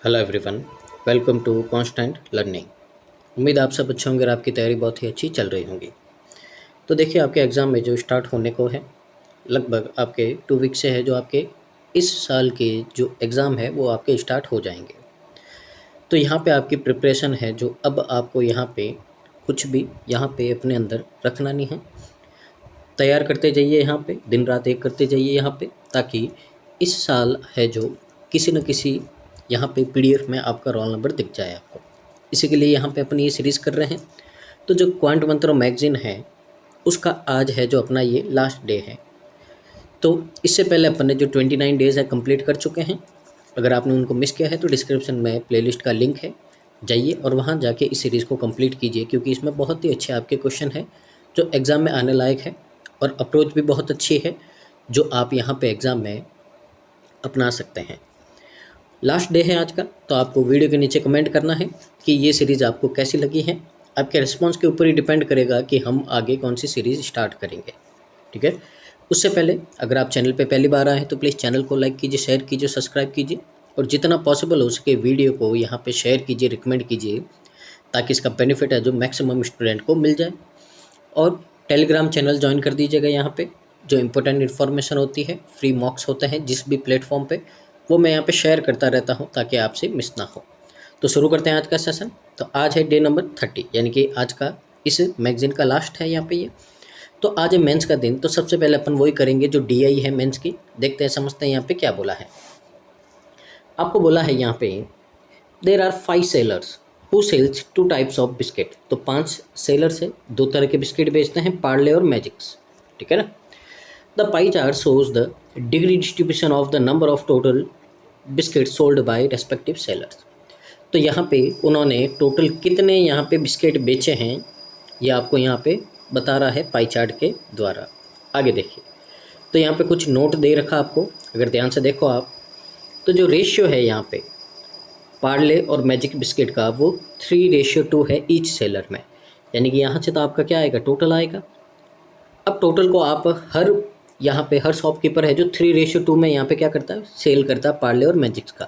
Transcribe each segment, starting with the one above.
Hello everyone, welcome to constant learning. उम्मीद आप सब अच्छे होंगे और आपकी तैयारी बहुत ही अच्छी चल रही होंगी। तो देखिए, आपके एग्ज़ाम में जो स्टार्ट होने को है, लगभग आपके 2 वीक से है, जो आपके इस साल के जो एग्ज़ाम है वो आपके स्टार्ट हो जाएंगे। तो यहाँ पे आपकी प्रिपरेशन है, जो अब आपको यहाँ पे कुछ भी यहाँ पे अपने अंदर रखना नहीं है। तैयार करते जाइए, यहाँ पे दिन रात एक करते जाइए यहाँ पे, ताकि इस साल है जो किसी न किसी यहाँ पे पीडीएफ में आपका रोल नंबर दिख जाए आपको। इसी के लिए यहाँ पे अपनी ये सीरीज़ कर रहे हैं। तो जो क्वांट मंत्रो मैगजीन है, उसका आज है जो अपना ये लास्ट डे है। तो इससे पहले अपन ने जो 29 डेज़ है कंप्लीट कर चुके हैं। अगर आपने उनको मिस किया है तो डिस्क्रिप्शन में प्लेलिस्ट का लिंक है, जाइए और वहाँ जाके इस सीरीज़ को कंप्लीट कीजिए, क्योंकि इसमें बहुत ही अच्छे आपके क्वेश्चन हैं जो एग्ज़ाम में आने लायक है, और अप्रोच भी बहुत अच्छी है जो आप यहाँ पे एग्ज़ाम में अपना सकते हैं। लास्ट डे है आज का, तो आपको वीडियो के नीचे कमेंट करना है कि ये सीरीज़ आपको कैसी लगी है। आपके रिस्पांस के ऊपर ही डिपेंड करेगा कि हम आगे कौन सी सीरीज़ स्टार्ट करेंगे। ठीक है, उससे पहले अगर आप चैनल पे पहली बार आए हैं तो प्लीज़ चैनल को लाइक कीजिए, शेयर कीजिए, सब्सक्राइब कीजिए, और जितना पॉसिबल हो सके वीडियो को यहाँ पे शेयर कीजिए, रिकमेंड कीजिए, ताकि इसका बेनिफिट है जो मैक्सिमम स्टूडेंट को मिल जाए। और टेलीग्राम चैनल ज्वाइन कर दीजिएगा। यहाँ पे जो इंपॉर्टेंट इन्फॉर्मेशन होती है, फ्री मॉक्स होते हैं जिस भी प्लेटफॉर्म पे, वो मैं यहाँ पे शेयर करता रहता हूँ ताकि आपसे मिस ना हो। तो शुरू करते हैं आज का सेशन। तो आज है डे नंबर 30, यानी कि आज का इस मैगजीन का लास्ट है यहाँ पे ये। तो आज है मेंस का दिन। तो सबसे पहले अपन वही करेंगे जो डीआई है मेंस की। देखते हैं, समझते हैं यहाँ पे क्या बोला है। आपको बोला है यहाँ पे, there are 5 sellers who sells 2 types of biscuit. तो 5 सेलर्स है, 2 तरह के बिस्किट बेचते हैं, पार्ले और मैजिक्स। ठीक है ना। The pie chart shows the degree distribution of the number of total biscuits sold by respective sellers। तो यहाँ पे उन्होंने टोटल कितने यहाँ पे बिस्किट बेचे हैं, ये आपको यहाँ पे बता रहा है पाई चार्ट के द्वारा। आगे देखिए, तो यहाँ पे कुछ नोट दे रखा आपको, अगर ध्यान से देखो आप, तो जो रेशियो है यहाँ पे पार्ले और मैजिक बिस्किट का, वो 3:2 है ईच सेलर में। यानी कि यहाँ से तो आपका क्या आएगा, टोटल आएगा। अब टोटल को आप यहाँ पे हर शॉपकीपर है जो 3:2 में यहाँ पे क्या करता है, सेल करता है पार्ले और मैजिक्स का।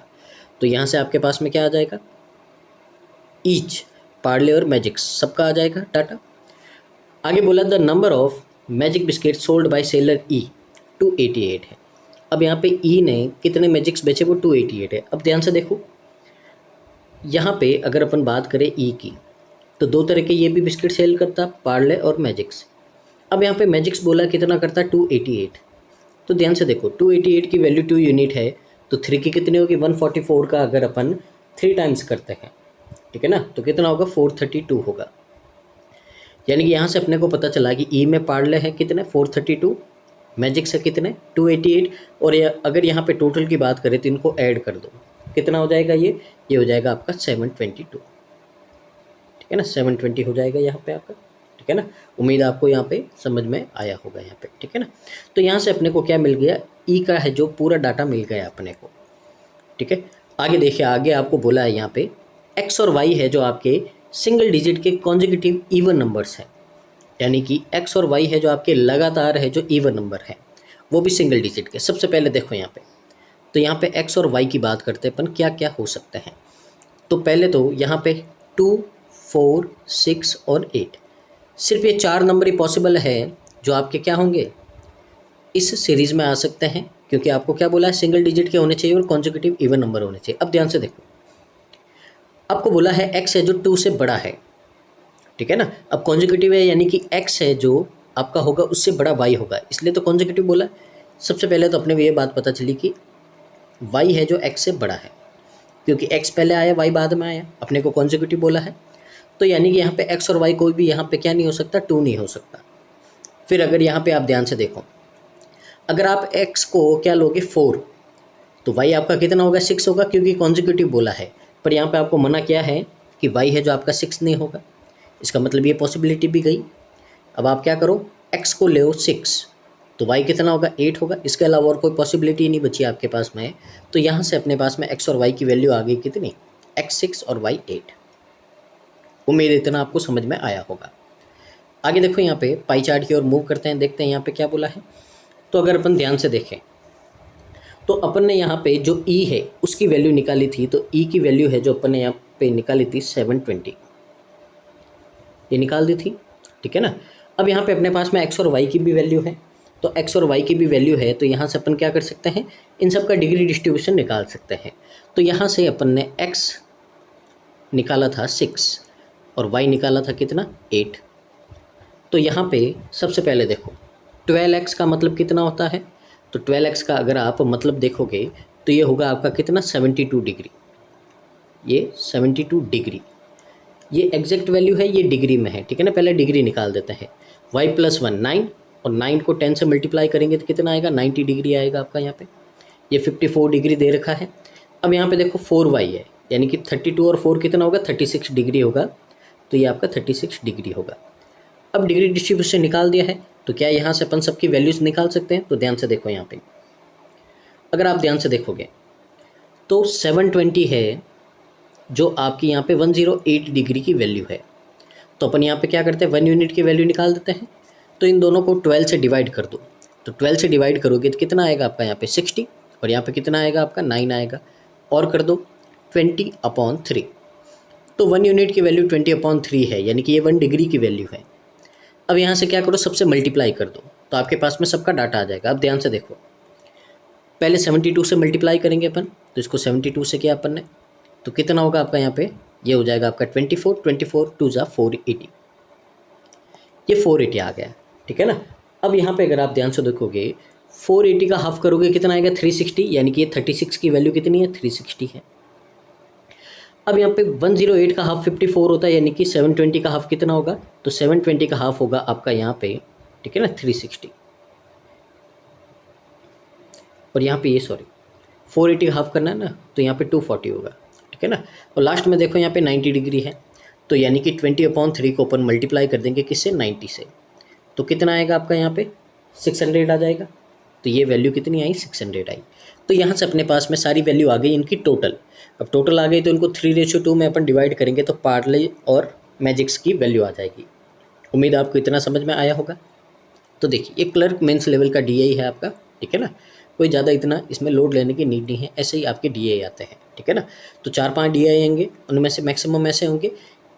तो यहाँ से आपके पास में क्या आ जाएगा, ईच पार्ले और मैजिक्स सबका आ जाएगा डाटा। आगे बोला the number of magic biscuit sold by seller E 288 है। अब यहाँ पे ई ने कितने मैजिक्स बेचे, वो 288 है। अब ध्यान से देखो, यहाँ पे अगर अपन बात करें ई की, तो 2 तरह के ये भी बिस्किट सेल करता, पार्ले और मैजिक्स। अब यहाँ पे मैजिक्स बोला कितना करता है, 288। तो ध्यान से देखो, 288 की वैल्यू 2 यूनिट है, तो 3 की कितनी होगी, 144 का अगर अपन 3 टाइम्स करते हैं, ठीक है ना, तो कितना होगा, 432 होगा। यानी कि यहाँ से अपने को पता चला कि ई में पार्ले है कितने, 432, मैजिक्स है कितने, 288, और अगर यहाँ पे टोटल की बात करें तो इनको ऐड कर दो, कितना हो जाएगा, ये हो जाएगा आपका 722। ठीक है ना, 720 हो जाएगा यहाँ पे आपका। ठीक है ना, उम्मीद आपको यहाँ पे समझ में आया होगा यहाँ पे। ठीक है ना, तो यहाँ से अपने को क्या मिल गया, ई का है जो पूरा डाटा मिल गया अपने को। ठीक है, आगे देखिए, आगे आपको बोला है यहाँ पे एक्स और वाई है जो आपके सिंगल डिजिट के कॉन्जिक्यूटिव इवन नंबर्स हैं। यानी कि एक्स और वाई है जो आपके लगातार है जो इवन नंबर है, वो भी सिंगल डिजिट के। सबसे पहले देखो यहाँ पे, तो यहाँ पे एक्स और वाई की बात करते हैं अपन, क्या क्या हो सकते हैं। तो पहले तो यहाँ पे 2, 4, 6 और 8, सिर्फ ये 4 नंबर ही पॉसिबल है जो आपके क्या होंगे, इस सीरीज़ में आ सकते हैं, क्योंकि आपको क्या बोला है, सिंगल डिजिट के होने चाहिए और कॉन्जिक्यूटिव इवन नंबर होने चाहिए। अब ध्यान से देखो, आपको बोला है एक्स है जो 2 से बड़ा है। ठीक है ना, अब कॉन्जिक्यूटिव है, यानी कि एक्स है जो आपका होगा उससे बड़ा वाई होगा, इसलिए तो कॉन्जिक्यूटिव बोला है। सबसे पहले तो अपने को ये बात पता चली कि वाई है जो एक्स से बड़ा है, क्योंकि एक्स पहले आया, वाई बाद में आया, अपने को कॉन्जिक्यूटिव बोला है। तो यानी कि यहाँ पे एक्स और वाई कोई भी यहाँ पे क्या नहीं हो सकता, 2 नहीं हो सकता। फिर अगर यहाँ पे आप ध्यान से देखो, अगर आप एक्स को क्या लोगे, 4, तो वाई आपका कितना होगा, 6 होगा, क्योंकि कॉन्जिक्यूटिव बोला है। पर यहाँ पे आपको मना किया है कि वाई है जो आपका 6 नहीं होगा, इसका मतलब ये पॉसिबिलिटी भी गई। अब आप क्या करो, एक्स को ले 6, तो वाई कितना होगा, 8 होगा। इसके अलावा और कोई पॉसिबिलिटी नहीं बची आपके पास में। तो यहाँ से अपने पास में एक्स और वाई की वैल्यू आ गई कितनी, एक्स 6 और वाई 8। उम्मीद इतना आपको समझ में आया होगा। आगे देखो, यहाँ पे पाई चार्ट की ओर मूव करते हैं, देखते हैं यहाँ पे क्या बोला है। तो अगर अपन ध्यान से देखें, तो अपन ने यहाँ पे जो ई है उसकी वैल्यू निकाली थी, तो ई की वैल्यू है जो अपन ने यहाँ पे निकाली थी 720, ये निकाल दी थी, ठीक है ना। अब यहाँ पे अपने पास में एक्स और वाई की भी वैल्यू है, तो एक्स और वाई की भी वैल्यू है, तो यहाँ से अपन क्या कर सकते हैं, इन सब का डिग्री डिस्ट्रीब्यूशन निकाल सकते हैं। तो यहाँ से अपन ने एक्स निकाला था 6 और वाई निकाला था कितना 8। तो यहाँ पे सबसे पहले देखो 12x का मतलब कितना होता है, तो 12x का अगर आप मतलब देखोगे तो ये होगा आपका कितना 72 डिग्री, ये 72 डिग्री, ये एग्जैक्ट वैल्यू है, ये डिग्री में है, ठीक है ना। पहले डिग्री निकाल देते हैं। y + 1 9 और 9 को 10 से मल्टीप्लाई करेंगे तो कितना आएगा 90 डिग्री आएगा आपका यहाँ पे। ये 54 डिग्री दे रखा है। अब यहाँ पे देखो 4y है, यानी कि 32 और 4 कितना होगा 36 डिग्री होगा, तो ये आपका 36 डिग्री होगा। अब डिग्री डिस्ट्रीब्यूशन निकाल दिया है, तो क्या यहाँ से अपन सबकी वैल्यूज़ निकाल सकते हैं। तो ध्यान से देखो यहाँ पे, अगर आप ध्यान से देखोगे तो 720 है जो आपकी यहाँ पे 108 डिग्री की वैल्यू है। तो अपन यहाँ पे क्या करते हैं 1 यूनिट की वैल्यू निकाल देते हैं। तो इन दोनों को 12 से डिवाइड कर दो, तो 12 से डिवाइड करोगे तो कितना आएगा आपका यहाँ पे 60 और यहाँ पे कितना आएगा आपका 9 आएगा, और कर दो 20/3। तो 1 यूनिट की वैल्यू 20/3 है, यानी कि ये 1 डिग्री की वैल्यू है। अब यहाँ से क्या करो सबसे मल्टीप्लाई कर दो, तो आपके पास में सबका डाटा आ जाएगा। अब ध्यान से देखो, पहले 72 से मल्टीप्लाई करेंगे अपन, तो इसको 72 से किया अपन ने, तो कितना होगा आपका यहाँ पे, ये हो जाएगा आपका 24 2 × 480, ये 480 आ गया, ठीक है ना। अब यहाँ पे अगर आप ध्यान से देखोगे 480 का हाफ करोगे कितना आएगा 360, यानी कि ये 36 की वैल्यू कितनी है 360 है। अब यहाँ पे 108 का हाफ 54 होता है, यानी कि 720 का हाफ कितना होगा, तो 720 का हाफ होगा आपका यहाँ पे, ठीक है ना 360, और यहाँ पे ये 480 का हाफ करना है ना, तो यहाँ पे 240 होगा, ठीक है ना। और लास्ट में देखो यहाँ पे 90 डिग्री है, तो यानी कि 20/3 को अपन मल्टीप्लाई कर देंगे किससे 90 से, तो कितना आएगा आपका यहाँ पे 600 आ जाएगा। तो ये वैल्यू कितनी आई 600 आई। तो यहाँ से अपने पास में सारी वैल्यू आ गई इनकी टोटल। अब टोटल आ गई तो इनको 3:2 में अपन डिवाइड करेंगे तो पार्ले और मैजिक्स की वैल्यू आ जाएगी। उम्मीद आपको इतना समझ में आया होगा। तो देखिए ये क्लर्क मेंस लेवल का DI है आपका, ठीक है ना, कोई ज़्यादा इतना इसमें लोड लेने की नीड नहीं है, ऐसे ही आपके DI आते हैं, ठीक है ना। तो 4-5 DI आएंगे, उनमें से मैक्सिमम ऐसे होंगे,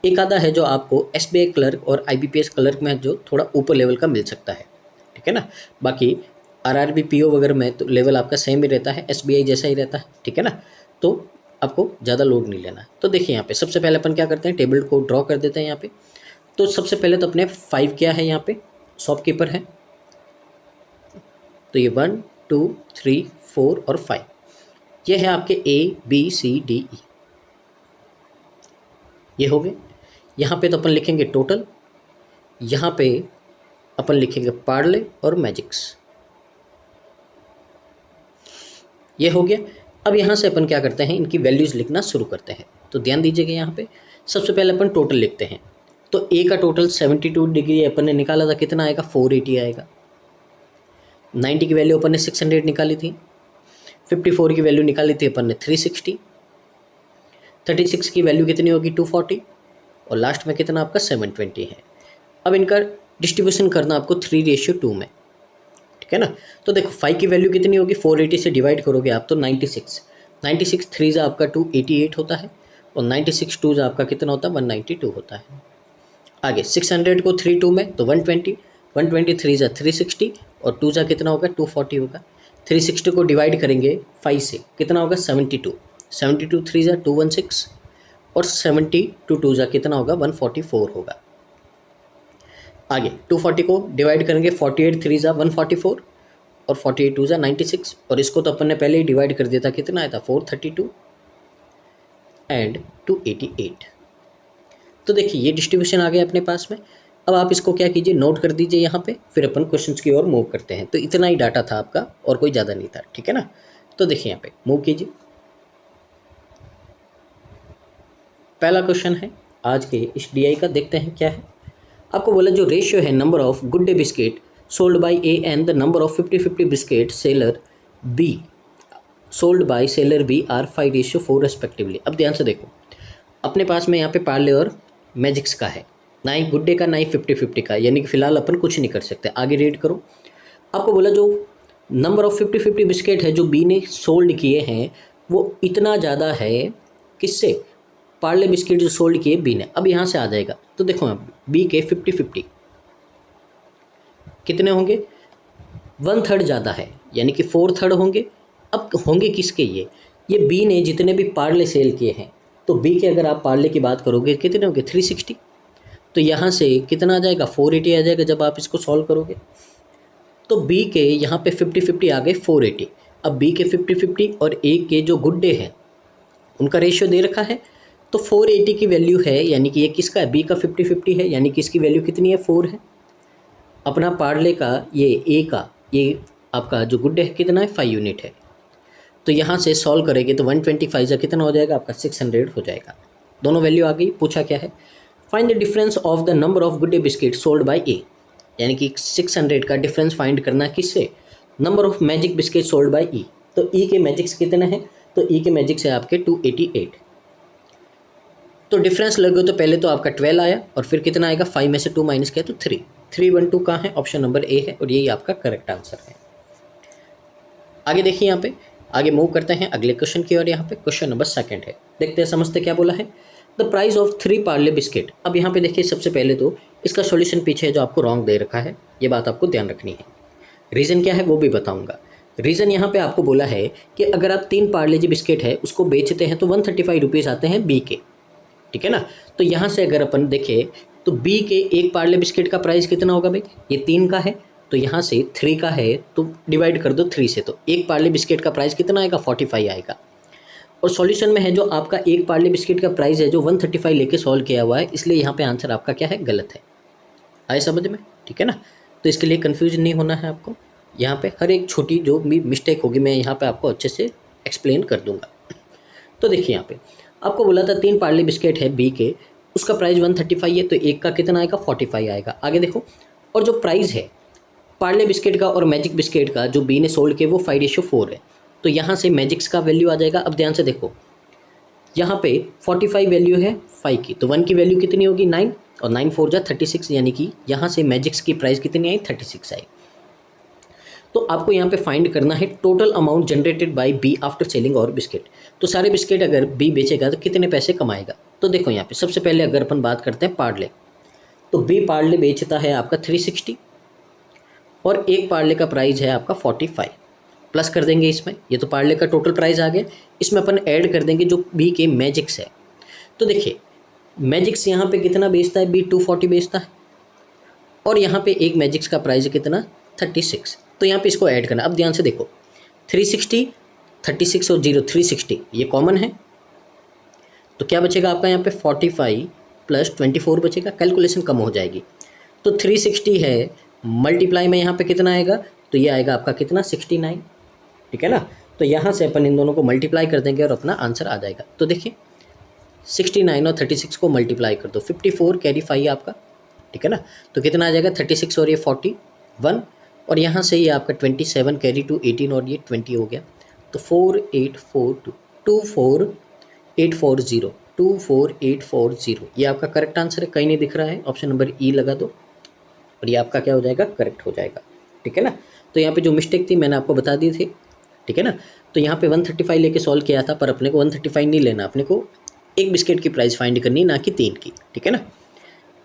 एक आधा है जो आपको SBI क्लर्क और IBPS क्लर्क में जो थोड़ा ऊपर लेवल का मिल सकता है, ठीक है ना। बाकी RRB PO वगैरह में तो लेवल आपका सेम ही रहता है, SBI जैसा ही रहता है, ठीक है ना। तो आपको ज़्यादा लोड नहीं लेना है। तो देखिए यहाँ पे सबसे पहले अपन क्या करते हैं, टेबल को ड्रॉ कर देते हैं यहाँ पे। तो सबसे पहले तो अपने 5 क्या है यहाँ पे शॉपकीपर है, तो ये 1 2 3 4 और 5 ये है आपके ABCDE, ये हो गए। यहाँ पे तो अपन लिखेंगे टोटल, यहाँ पे अपन लिखेंगे पार्ले और मैजिक्स, ये हो गया। अब यहाँ से अपन क्या करते हैं, इनकी वैल्यूज़ लिखना शुरू करते हैं। तो ध्यान दीजिएगा यहाँ पे सबसे पहले अपन टोटल लिखते हैं। तो A का टोटल 72 डिग्री अपन ने निकाला था, कितना आएगा 480 आएगा। 90 की वैल्यू अपन ने 600 निकाली थी, 54 की वैल्यू निकाली थी अपन ने 360, 36 की वैल्यू कितनी होगी 240, और लास्ट में कितना आपका 720 है। अब इनका डिस्ट्रीब्यूशन करना आपको 3:2 में, ठीक है ना। तो देखो 5 की वैल्यू कितनी होगी, 480 से डिवाइड करोगे आप तो 96 3 जा आपका 288 होता है, और 96 2 जा आपका कितना होता है 192 होता है। आगे 600 को 3 में तो 120 3 जा 360 और 2 जा कितना होगा 240 होगा। 360 को डिवाइड करेंगे 5 से कितना होगा 72 3 जा 216 और 70 2 जा कितना होगा 144 होगा। आगे 240 को डिवाइड करेंगे 48 3 जा 144 और 48 2 जा 96, और इसको तो अपन ने पहले ही डिवाइड कर दिया था, कितना आया था 432 एंड 288। तो देखिए ये डिस्ट्रीब्यूशन आ गया अपने पास में। अब आप इसको क्या कीजिए नोट कर दीजिए यहाँ पे, फिर अपन क्वेश्चंस की ओर मूव करते हैं। तो इतना ही डाटा था आपका और कोई ज़्यादा नहीं था, ठीक है ना। तो देखिए यहाँ पे मूव कीजिए। पहला क्वेश्चन है आज के इस DI का, देखते हैं क्या है। आपको बोला जो रेशियो है number of Good Day biscuit sold by A and the number of 50-50 biscuit seller B sold by seller B are 5:4 respectively. अब ध्यान से देखो अपने पास में यहाँ पे पार्ले और मैजिक्स का है, ना ही गुड डे का ना ही 50-50 का, यानी कि फ़िलहाल अपन कुछ नहीं कर सकते। आगे रीड करो। आपको बोला जो नंबर ऑफ 50-50 बिस्किट है जो बी ने सोल्ड किए हैं वो इतना ज़्यादा है किससे, पार्ले बिस्किट जो सोल्ड किए बी ने। अब यहाँ से आ जाएगा तो देखो आप बी के 50-50 कितने होंगे, 1/3 ज़्यादा है यानी कि 4/3 होंगे। अब होंगे किसके, ये बी ने जितने भी पार्ले सेल किए हैं तो बी के अगर आप पार्ले की बात करोगे कितने होंगे 360, तो यहाँ से कितना आ जाएगा 480 आ जाएगा जब आप इसको सॉल्व करोगे। तो बी के यहाँ पे 50-50 आ गए 480। अब बी के 50-50 और ए के जो गुड्डे हैं उनका रेशियो दे रखा है तो 480 की वैल्यू है यानी कि ये किसका है, बी का 50-50 है यानी कि इसकी वैल्यू कितनी है 4 है। अपना पार्ले का ये ए का ये आपका जो गुड्डे है कितना है 5 यूनिट है। तो यहाँ से सॉल्व करेंगे तो 125 का कितना हो जाएगा आपका 600 हो जाएगा। दोनों वैल्यू आ गई। पूछा क्या है, find the difference of the number of Good Day biscuit sold by A, यानी कि 600 का डिफरेंस फाइंड करना किससे, number of magic biscuit sold by E. तो ई के मैजिक्स कितने हैं, तो ई के मैजिक्स है आपके 288। तो डिफरेंस लगे तो पहले तो आपका 12 आया और फिर कितना आएगा 5 में से 2 माइनस किया तो 3, 312 कहाँ है, ऑप्शन नंबर ए है और यही आपका करेक्ट आंसर है। आगे देखिए यहाँ पे आगे मूव करते हैं अगले क्वेश्चन की और यहाँ पे क्वेश्चन नंबर 2 है। देखते हैं समझते क्या बोला है, the price of 3 Parle biscuit. अब यहाँ पे देखिए सबसे पहले तो इसका सॉल्यूशन पीछे है जो आपको रॉन्ग दे रखा है, ये बात आपको ध्यान रखनी है। रीज़न क्या है वो भी बताऊँगा। रीज़न यहाँ पे आपको बोला है कि अगर आप 3 पार्ले जी बिस्किट है उसको बेचते हैं तो 135 रुपीज़ आते हैं बी के, ठीक है ना। तो यहाँ से अगर अपन देखें तो बी के एक पार्ले बिस्किट का प्राइस कितना होगा भाई, ये 3 का है तो यहाँ से 3 का है तो डिवाइड कर दो 3 से, तो एक पार्ले बिस्किट का प्राइस कितना आएगा 45 आएगा। और सॉल्यूशन में है जो आपका एक पार्ले बिस्किट का प्राइस है जो 135 लेके सॉल्व किया हुआ है, इसलिए यहाँ पे आंसर आपका क्या है गलत है। आए समझ में, ठीक है ना। तो इसके लिए कन्फ्यूज नहीं होना है आपको, यहाँ पे हर एक छोटी जो भी मिस्टेक होगी मैं यहाँ पे आपको अच्छे से एक्सप्लेन कर दूंगा। तो देखिए यहाँ पे आपको बोला था 3 पार्ले बिस्किट है बी के, उसका प्राइस 135 है तो एक का कितना आएगा 45 आएगा। आगे देखो, और जो प्राइस है पार्ले बिस्किट का और मैजिक बिस्किट का जो बी ने सोल्ड किया वो 5:4 है, तो यहाँ से मैजिक्स का वैल्यू आ जाएगा। अब ध्यान से देखो यहाँ पे 45 वैल्यू है 5 की, तो 1 की वैल्यू कितनी होगी 9 और 9 4 जा 36, यानी कि यहाँ से मैजिक्स की प्राइस कितनी आई 36 आई। तो आपको यहाँ पे फाइंड करना है total amount generated by B after selling और बिस्किट। तो सारे बिस्किट अगर बी बेचेगा तो कितने पैसे कमाएगा। तो देखो यहाँ पे सबसे पहले अगर अपन बात करते हैं पार्ले, तो बी पार्ले बेचता है आपका 360 और एक पार्ले का प्राइस है आपका 45, प्लस कर देंगे इसमें, ये तो पार्ले का टोटल प्राइस आ गया, इसमें अपन ऐड कर देंगे जो बी के मैजिक्स है। तो देखिए मैजिक्स यहाँ पे कितना बेचता है बी 240 बेचता है और यहाँ पे एक मैजिक्स का प्राइस है कितना 36, तो यहाँ पे इसको ऐड करना। अब ध्यान से देखो 360 36 और 0 360 ये कॉमन है, तो क्या बचेगा आपका यहाँ पे 45 प्लस 24 बचेगा, कैलकुलेशन कम हो जाएगी। तो 360 है मल्टीप्लाई में यहाँ पे कितना आएगा, तो ये आएगा आपका कितना 69, ठीक है ना। तो यहाँ से अपन इन दोनों को मल्टीप्लाई कर देंगे और अपना आंसर आ जाएगा। तो देखिए 69 और 36 को मल्टीप्लाई कर दो, 54 कैरी 5 आपका, ठीक है ना। तो कितना आ जाएगा 36 और ये 41 और यहाँ से ये आपका 27 कैरी 2 18 और ये 20 हो गया। तो 4842 24840 24840 ये आपका करेक्ट आंसर है। कहीं नहीं दिख रहा है, ऑप्शन नंबर ई लगा दो और ये आपका क्या हो जाएगा करेक्ट हो जाएगा, ठीक है ना। तो यहाँ पे जो मिस्टेक थी मैंने आपको बता दी थी, ठीक है ना। तो यहाँ पे 135 लेके सॉल्व किया था, पर अपने को 135 नहीं लेना, अपने को एक बिस्किट की प्राइस फाइंड करनी ना कि 3 की, ठीक है ना।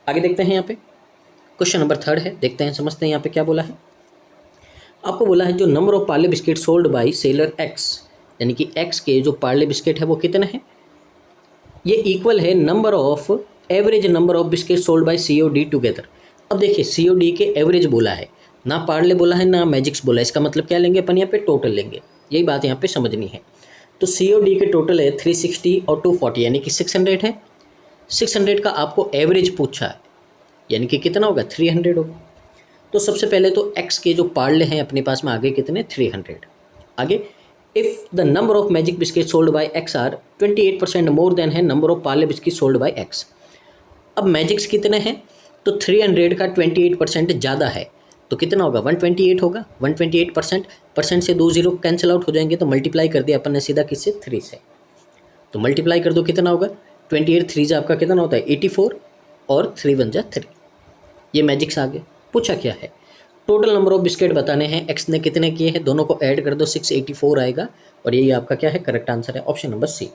आगे देखते हैं यहाँ पे क्वेश्चन नंबर 3 है, देखते हैं समझते हैं यहाँ पे क्या बोला है। आपको बोला है जो number of Parle biscuit sold by seller x, यानी कि एक्स के जो पार्ले बिस्किट है वो कितने हैं, ये इक्वल है number of average number of biscuit sold bye COD together. अब देखिए COD के एवरेज बोला है, ना पार्ले बोला है ना मैजिक्स बोला है, इसका मतलब क्या लेंगे अपन यहाँ पे टोटल लेंगे, यही बात यहाँ पे समझनी है। तो COD के टोटल है 360 और 240 यानी कि 600 है, 600 का आपको एवरेज पूछा है यानी कि कितना होगा 300 होगा। तो सबसे पहले तो x के जो पार्ले हैं अपने पास में आगे कितने 300। आगे if the number of magic biscuit sold by x are 28% more than है number of Parle biscuit sold by x। अब मैजिक्स कितने हैं, तो 300 का 28% ज़्यादा है तो कितना होगा 128 होगा। 128% से 2 0 कैंसिल आउट हो जाएंगे, तो मल्टीप्लाई कर दिया अपन ने सीधा किससे 3 से, तो मल्टीप्लाई कर दो कितना होगा 28 3 जा आपका कितना होता है 84 और 3 1 जा 3, ये मैजिक्स आ गए। पूछा क्या है टोटल नंबर ऑफ बिस्किट बताने हैं, एक्स ने कितने किए हैं, दोनों को ऐड कर दो 684 आएगा और यही आपका क्या है करेक्ट आंसर है, ऑप्शन नंबर सी।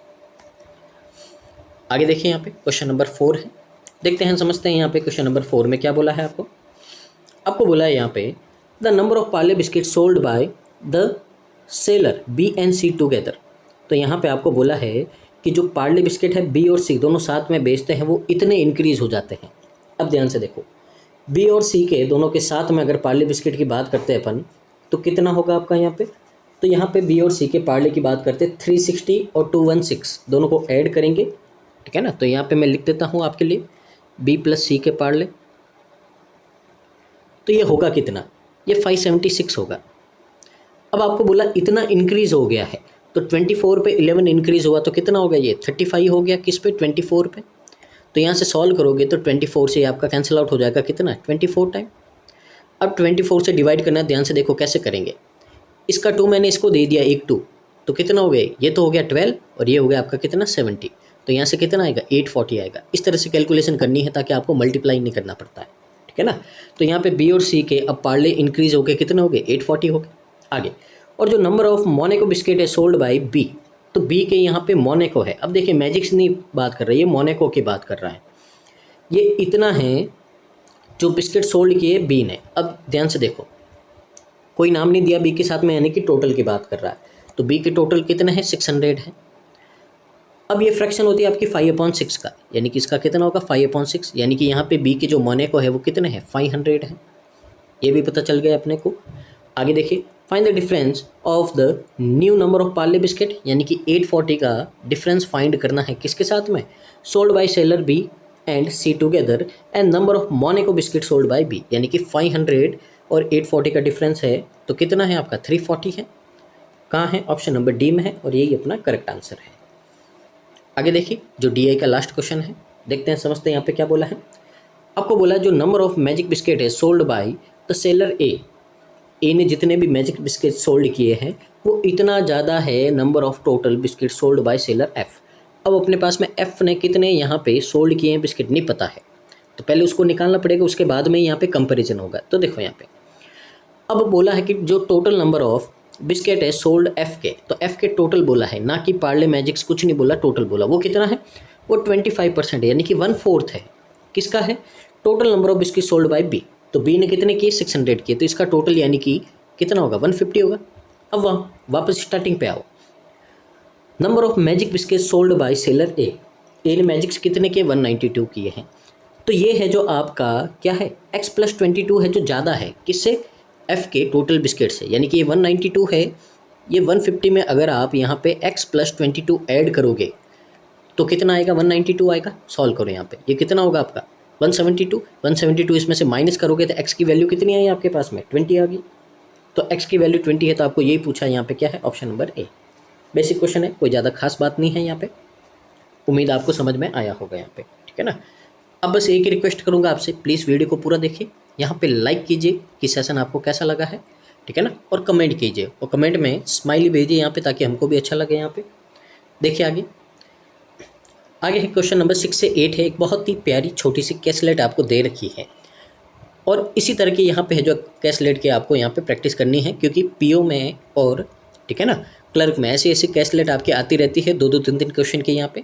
आगे देखिए यहाँ पे क्वेश्चन नंबर 4 है, देखते हैं समझते हैं यहाँ पे क्वेश्चन नंबर 4 में क्या बोला है आपको। आपको बोला है यहाँ पे the number of Parle biscuit sold by the seller B and C together. तो यहाँ पे आपको बोला है कि जो पार्ले बिस्किट है बी और सी दोनों साथ में बेचते हैं वो इतने इंक्रीज़ हो जाते हैं। अब ध्यान से देखो, बी और सी के दोनों के साथ में अगर पार्ले बिस्किट की बात करते हैं अपन तो कितना होगा आपका यहाँ पे, तो यहाँ पे बी और सी के पार्ले की बात करते हैं 360 और 216 दोनों को ऐड करेंगे, ठीक है ना। तो यहाँ पे मैं लिख देता हूँ आपके लिए बी प्लस सी के पार्ले, तो ये होगा कितना, ये 576 होगा। अब आपको बोला इतना इंक्रीज़ हो गया है तो 24 पे 11 इंक्रीज़ हुआ तो कितना हो गया, ये 35 हो गया, किस पे 24 पे। तो यहाँ से सॉल्व करोगे तो 24 से आपका कैंसिल आउट हो जाएगा कितना 24 टाइम। अब 24 से डिवाइड करना, ध्यान से देखो कैसे करेंगे, इसका 2 मैंने इसको दे दिया एक 2, तो कितना हो गया, ये तो हो गया 12 और ये हो गया आपका कितना 70, तो यहाँ से कितना आएगा 840 आएगा। इस तरह से कैलकुलेशन करनी है ताकि आपको मल्टीप्लाई नहीं करना पड़ता है, ठीक है ना। तो यहाँ पे बी और सी के अब पार्ले इंक्रीज़ हो गए, कितने हो गए 840 हो गए। आगे, और जो नंबर ऑफ मोनेको बिस्किट है सोल्ड बाय बी, तो बी के यहाँ पे मोनेको है। अब देखिए मैजिक्स नहीं बात कर रही है, मोनेको की बात कर रहा है। ये इतना है जो बिस्किट सोल्ड किए बी ने। अब ध्यान से देखो, कोई नाम नहीं दिया बी के साथ में, यानी कि टोटल की बात कर रहा है। तो बी के टोटल कितने हैं 600 है। अब ये फ्रैक्शन होती है आपकी 5/6 का, यानी कि इसका कितना होगा 5/6, यानी कि यहाँ पे बी के जो मोनेको है वो कितने हैं 500 है। ये भी पता चल गया अपने को। आगे देखिए, find the difference of the new number of Parle biscuit, यानी कि 840 का डिफरेंस फाइंड करना है किसके साथ में, sold by seller B and C together, and number of Monaco biscuit sold by B, यानी कि 500 और 840 का डिफरेंस है तो कितना है आपका 340 है। कहाँ है, ऑप्शन नंबर डी में है और यही अपना करेक्ट आंसर है। आगे देखिए, जो डी का लास्ट क्वेश्चन है, देखते हैं समझते हैं यहाँ पे क्या बोला है। आपको बोला जो नंबर ऑफ मैजिक बिस्किट है sold by the seller A ने जितने भी मैजिक बिस्किट सोल्ड किए हैं वो इतना ज़्यादा है number of total biscuit sold by seller F. अब अपने पास में एफ ने कितने यहाँ पे सोल्ड किए हैं बिस्किट नहीं पता है, तो पहले उसको निकालना पड़ेगा, उसके बाद में यहाँ पे कंपैरिजन होगा। तो देखो यहाँ पे अब बोला है कि जो टोटल नंबर ऑफ बिस्किट है सोल्ड एफ के, तो एफ के टोटल बोला है, ना कि पार्ले मैजिक्स कुछ नहीं बोला, टोटल बोला। वो कितना है, वो 25% है, यानी कि 1/4 है। किसका है, total number of biscuit sold by B. तो बी ने कितने किए 600 किए, तो इसका टोटल यानी कि कितना होगा 150 होगा। अब वापस स्टार्टिंग पे आओ, number of magic biscuit sold by seller A ने मैजिक्स कितने किए 192 किए हैं। तो ये है जो आपका क्या है x + 22 है, जो ज़्यादा है किससे, f के टोटल बिस्किट से, यानी कि ये 192 है, ये 150 में अगर आप यहाँ पे x + 22 ऐड करोगे तो कितना आएगा 192 आएगा। सॉल्व करो यहाँ पे, ये कितना होगा आपका 172 इसमें से माइनस करोगे तो x की वैल्यू कितनी आई आपके पास में 20 आ गई। तो x की वैल्यू 20 है, तो आपको यही पूछा यहाँ पे क्या है, ऑप्शन नंबर ए। बेसिक क्वेश्चन है, कोई ज़्यादा खास बात नहीं है यहाँ पे, उम्मीद आपको समझ में आया होगा यहाँ पे, ठीक है ना। अब बस एक ही रिक्वेस्ट करूँगा आपसे, प्लीज़ वीडियो को पूरा देखिए, यहाँ पे लाइक कीजिए कि सेशन आपको कैसा लगा है, ठीक है ना, और कमेंट कीजिए, और कमेंट में स्माइली भेजिए यहाँ पे ताकि हमको भी अच्छा लगे। यहाँ पे देखिए आगे है क्वेश्चन नंबर 6 से 8 है, एक बहुत ही प्यारी छोटी सी कैसलेट आपको दे रखी है, और इसी तरह की यहाँ पे है जो कैसलेट के आपको यहाँ पे प्रैक्टिस करनी है, क्योंकि पीओ में और ठीक है ना क्लर्क में ऐसी ऐसी कैसलेट आपकी आती रहती है 2-2 3-3 क्वेश्चन के यहाँ पे।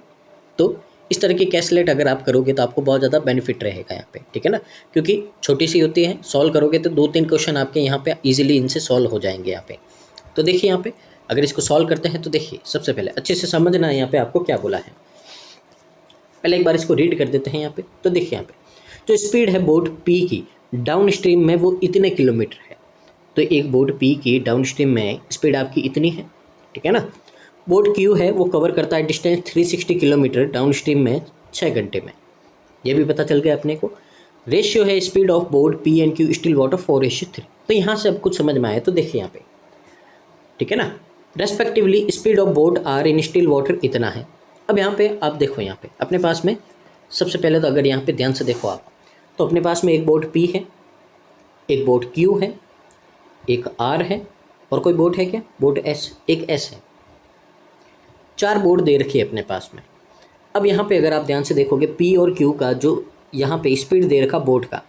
तो इस तरह की कैसलेट अगर आप करोगे तो आपको बहुत ज़्यादा बेनिफिट रहेगा यहाँ पे, ठीक है ना, क्योंकि छोटी सी होती है, सॉल्व करोगे तो 2-3 क्वेश्चन आपके यहाँ पे इजीली इनसे सॉल्व हो जाएंगे यहाँ पे। तो देखिए यहाँ पे अगर इसको सॉल्व करते हैं तो देखिए सबसे पहले अच्छे से समझना है यहाँ पे आपको क्या बोला है। पहले एक बार इसको रीड कर देते हैं यहाँ पे। तो देखिए यहाँ पे जो स्पीड है बोट पी की डाउन स्ट्रीम में वो इतने किलोमीटर है, तो एक बोट पी की डाउन स्ट्रीम में स्पीड आपकी इतनी है, ठीक है ना। बोट क्यू है वो कवर करता है डिस्टेंस 360 किलोमीटर डाउन स्ट्रीम में 6 घंटे में, ये भी पता चल गया अपने को। रेशियो है speed of boat P and Q still water 4:3। तो यहाँ से अब कुछ समझ में आया, तो देखिए यहाँ पे ठीक है ना, respectively speed of boat are in still water इतना है। अब यहाँ पे आप देखो, यहाँ पे अपने पास में सबसे पहले तो अगर यहाँ पे ध्यान से देखो आप, तो अपने पास में एक बोट पी है, एक बोट क्यू है, एक आर है, और कोई बोट है क्या, बोट एस, एक एस है। 4 बोट दे रखी है अपने पास में। अब यहाँ पे अगर आप ध्यान से देखोगे पी और क्यू का जो यहाँ पे स्पीड दे रखा बोट का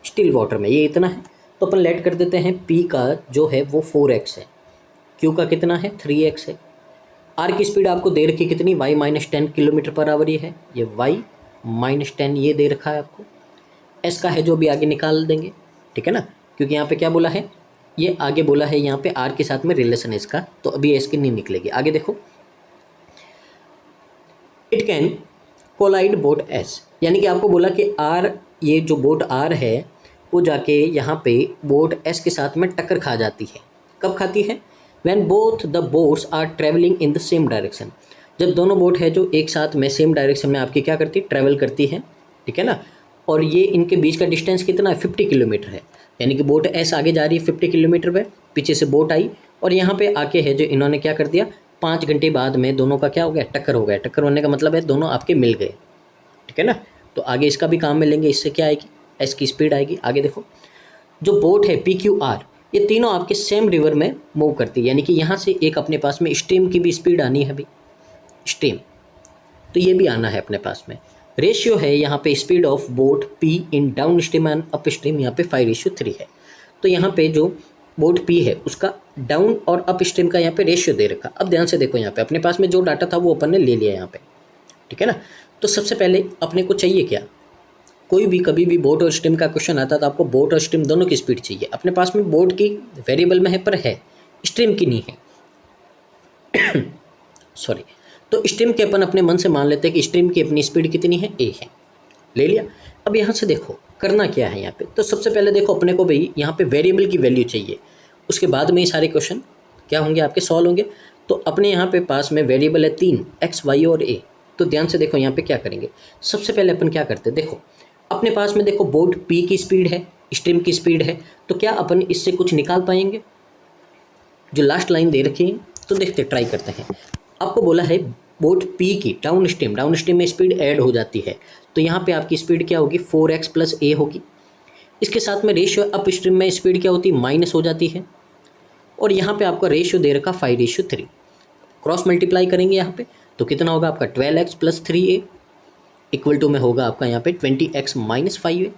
स्टिल वाटर में ये इतना है, तो अपन लेट कर देते हैं p का जो है वो 4x है, q का कितना है 3x है। r की स्पीड आपको दे रखी कितनी y-10 किलोमीटर पर आवर, ये है, ये y-10 ये दे रखा है आपको। s का है जो भी आगे निकाल देंगे, ठीक है ना, क्योंकि यहाँ पे क्या बोला है, ये आगे बोला है यहाँ पे r के साथ में रिलेशन है इसका, तो अभी s की नहीं निकलेगी। आगे देखो, it can collide boat s, यानी कि आपको बोला कि r, ये जो बोट r है वो जाके यहाँ पे बोट s के साथ में टक्कर खा जाती है। कब खाती है, when both the boats are travelling in the same direction, जब दोनों बोट है जो एक साथ में सेम डायरेक्शन में आपकी क्या करती, ट्रैवल करती है, ठीक है ना। और ये इनके बीच का डिस्टेंस कितना है 50 किलोमीटर है, यानी कि बोट s आगे जा रही है 50 किलोमीटर पे, पीछे से बोट आई और यहाँ पे आके है जो इन्होंने क्या कर दिया, 5 घंटे बाद में दोनों का क्या हो गया, टक्कर हो गया। टक्कर होने का मतलब है दोनों आपके मिल गए, ठीक है ना। तो आगे इसका भी काम में लेंगे, इससे क्या आएगी, s की स्पीड आएगी। आगे देखो, जो बोट है PQR, ये तीनों आपके सेम रिवर में मूव करती है, यानी कि यहाँ से एक अपने पास में स्ट्रीम की भी स्पीड आनी है अभी, स्ट्रीम, तो ये भी आना है अपने पास में। रेशियो है यहाँ पे speed of boat P in down stream and up stream, यहाँ पे 5:3 है। तो यहाँ पे जो बोट P है उसका डाउन और अप स्ट्रीम का यहाँ पे रेशियो दे रखा। अब ध्यान से देखो, यहाँ पे अपने पास में जो डाटा था वो अपन ने ले लिया यहाँ पे, ठीक है ना। तो सबसे पहले अपने को चाहिए क्या, कोई भी कभी भी बोट और स्ट्रीम का क्वेश्चन आता है तो आपको बोट और स्ट्रीम दोनों की स्पीड चाहिए। अपने पास में बोट की वेरिएबल में है पर है, स्ट्रीम की नहीं है सॉरी। तो स्ट्रीम के अपन अपने मन से मान लेते हैं कि स्ट्रीम की अपनी स्पीड कितनी है, a है, ले लिया। अब यहाँ से देखो करना क्या है यहाँ पे, तो सबसे पहले देखो अपने को भाई यहाँ पे वेरिएबल की वैल्यू चाहिए, उसके बाद में ये सारे क्वेश्चन क्या होंगे आपके सॉल्व होंगे। तो अपने यहाँ पे पास में वेरिएबल है 3 x, y और a। तो ध्यान से देखो यहाँ पे क्या करेंगे, सबसे पहले अपन क्या करते हैं, देखो अपने पास में देखो बोट P की स्पीड है, स्ट्रीम की स्पीड है, तो क्या अपन इससे कुछ निकाल पाएंगे, जो लास्ट लाइन दे रखी है। तो देखते ट्राई करते हैं। आपको बोला है बोट P की डाउन स्ट्रीम में स्पीड ऐड हो जाती है, तो यहाँ पे आपकी स्पीड क्या होगी 4x + a होगी। इसके साथ में रेशियो अप स्ट्रीम में स्पीड क्या होती है, माइनस हो जाती है, और यहाँ पे आपका रेशियो दे रखा 5:3। क्रॉस मल्टीप्लाई करेंगे यहाँ पे तो कितना होगा आपका 12x + 3a इक्वल टू में होगा आपका यहाँ पे 20x - 5a।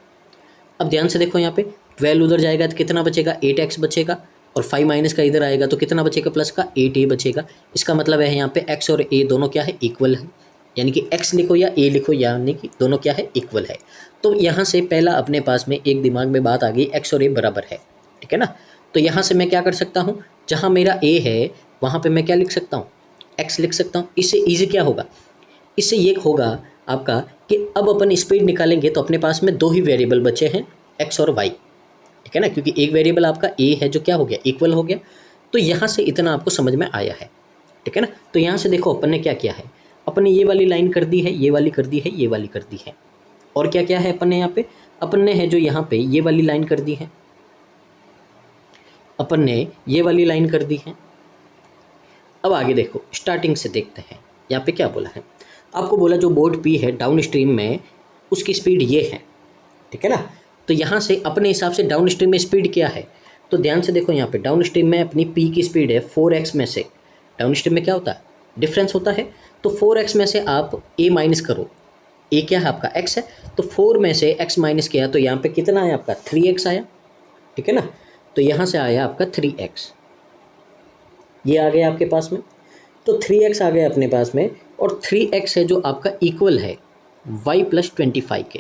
अब ध्यान से देखो यहाँ पे 12 उधर जाएगा तो कितना बचेगा, 8x बचेगा, और 5 माइनस का इधर आएगा तो कितना बचेगा प्लस का 8a बचेगा। इसका मतलब है यहाँ पे x और a दोनों क्या है, इक्वल है, यानी कि x लिखो या a लिखो, यानी कि दोनों क्या है, इक्वल है। तो यहाँ से पहला अपने पास में एक दिमाग में बात आ गई, x और a बराबर है, ठीक है ना। तो यहाँ से मैं क्या कर सकता हूँ, जहाँ मेरा a है वहाँ पर मैं क्या लिख सकता हूँ, x लिख सकता हूँ। इससे ईजी क्या होगा, इससे ये होगा आपका कि अब अपन स्पीड निकालेंगे तो अपने पास में 2 ही वेरिएबल बचे हैं, x और y, ठीक है ना, क्योंकि एक वेरिएबल आपका a है जो क्या हो गया, इक्वल हो गया। तो यहाँ से इतना आपको समझ में आया है, ठीक है ना। तो यहाँ से देखो अपन ने क्या किया है, अपन ने ये वाली लाइन कर दी है, ये वाली कर दी है, ये वाली कर दी है, और क्या क्या है अपन ने यहाँ पे, अपन ने है जो यहाँ पे ये वाली लाइन कर दी है, अपन ने ये वाली लाइन कर दी है। अब आगे देखो स्टार्टिंग से देखते हैं, यहाँ पे क्या बोला है, आपको बोला जो बोट P है डाउन स्ट्रीम में उसकी स्पीड ये है, ठीक है ना। तो यहाँ से अपने हिसाब से डाउन स्ट्रीम में स्पीड क्या है, तो ध्यान से देखो यहाँ पे डाउन स्ट्रीम में अपनी P की स्पीड है 4x में से, डाउन स्ट्रीम में क्या होता है, डिफरेंस होता है, तो 4x में से आप a माइनस करो, a क्या है आपका x है, तो 4 में से x माइनस किया तो यहाँ पे कितना आया आपका 3x आया, ठीक है ना। तो यहाँ से आया आपका 3x, ये आ गया आपके पास में, तो 3x आ गया अपने पास में, और 3x है जो आपका इक्वल है y + 25 के।